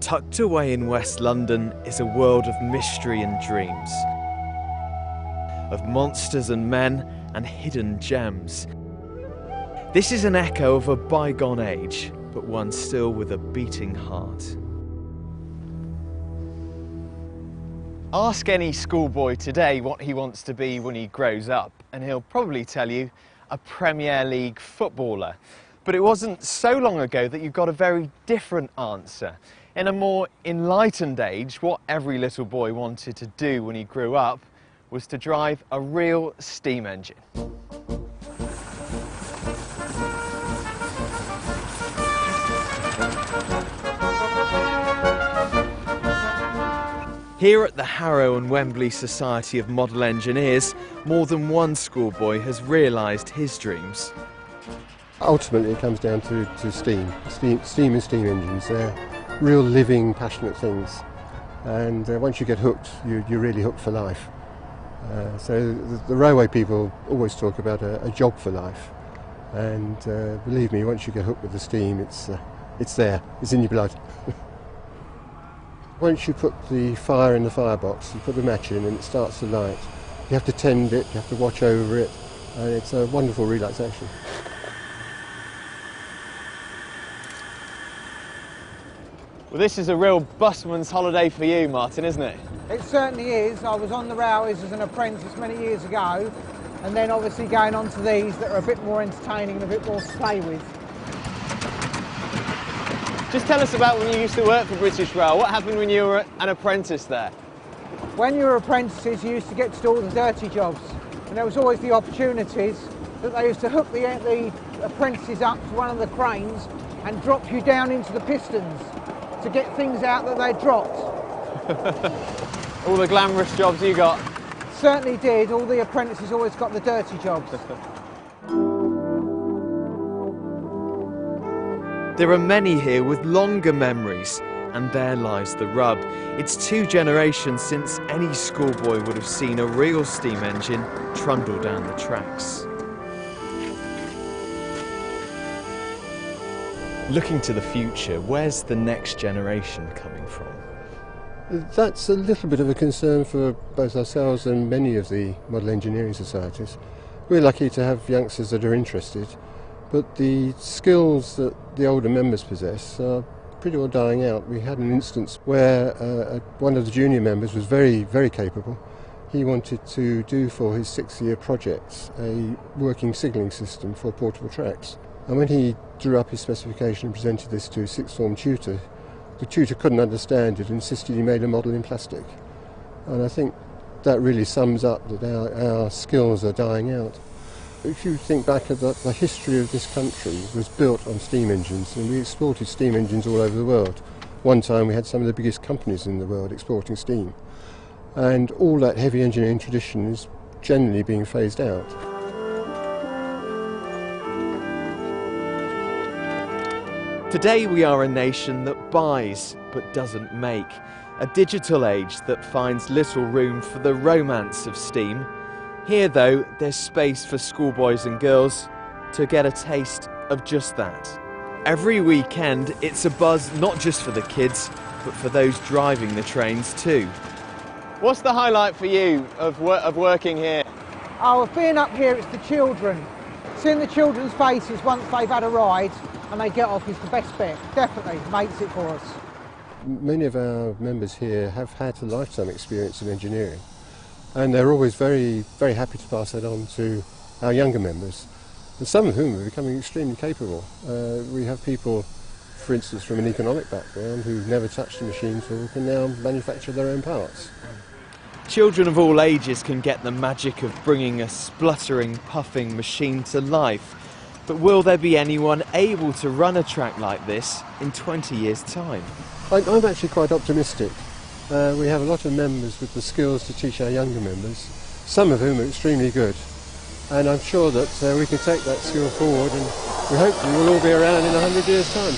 Tucked away in West London is a world of mystery and dreams, of monsters and men and hidden gems. This is an echo of a bygone age, but one still with a beating heart. Ask any schoolboy today what he wants to be when he grows up, and he'll probably tell you a Premier League footballer. But it wasn't so long ago that you got a very different answer. In a more enlightened age, what every little boy wanted to do when he grew up was to drive a real steam engine. Here at the Harrow and Wembley Society of Model Engineers, more than one schoolboy has realised his dreams. Ultimately it comes down to steam and steam engines. They're real living, passionate things, and once you get hooked, you're really hooked for life. So the railway people always talk about a job for life, and believe me, once you get hooked with the steam, it's there, it's in your blood. Once you put the fire in the firebox, you put the match in and it starts to light. You have to tend it, you have to watch over it, and it's a wonderful relaxation. Well, this is a real busman's holiday for you, Martin, isn't it? It certainly is. I was on the railways as an apprentice many years ago, and then obviously going on to these that are a bit more entertaining and a bit more to play with. Just tell us about when you used to work for British Rail. What happened when you were an apprentice there? When you were apprentices, you used to get to do all the dirty jobs, and there was always the opportunities that they used to hook the apprentices up to one of the cranes and drop you down into the pistons to get things out that they dropped. All the glamorous jobs you got? Certainly did. All the apprentices always got the dirty jobs. There are many here with longer memories, and there lies the rub. It's 2 generations since any schoolboy would have seen a real steam engine trundle down the tracks. Looking to the future, where's the next generation coming from? That's a little bit of a concern for both ourselves and many of the model engineering societies. We're lucky to have youngsters that are interested, but the skills that the older members possess are pretty well dying out. We had an instance where one of the junior members was very, very capable. He wanted to do for his 6-year project a working signalling system for portable tracks. And when he drew up his specification and presented this to his 6th form tutor, the tutor couldn't understand it and insisted he made a model in plastic. And I think that really sums up that our skills are dying out. If you think back at the history of this country was built on steam engines, and we exported steam engines all over the world. One time we had some of the biggest companies in the world exporting steam. And all that heavy engineering tradition is generally being phased out. Today we are a nation that buys but doesn't make. A digital age that finds little room for the romance of steam. Here though, there's space for schoolboys and girls to get a taste of just that. Every weekend it's a buzz not just for the kids, but for those driving the trains too. What's the highlight for you of working here? Oh, being up here, it's the children. Seeing the children's faces once they've had a ride and they get off is the best bit. Definitely makes it for us. Many of our members here have had a lifetime experience in engineering, and they're always very, very happy to pass that on to our younger members, and some of whom are becoming extremely capable. We have people, for instance, from an economic background who've never touched a machine tool can now manufacture their own parts. Children of all ages can get the magic of bringing a spluttering, puffing machine to life. But will there be anyone able to run a track like this in 20 years' time? I'm actually quite optimistic. We have a lot of members with the skills to teach our younger members, some of whom are extremely good. And I'm sure that we can take that skill forward, and we hope we will all be around in 100 years' time.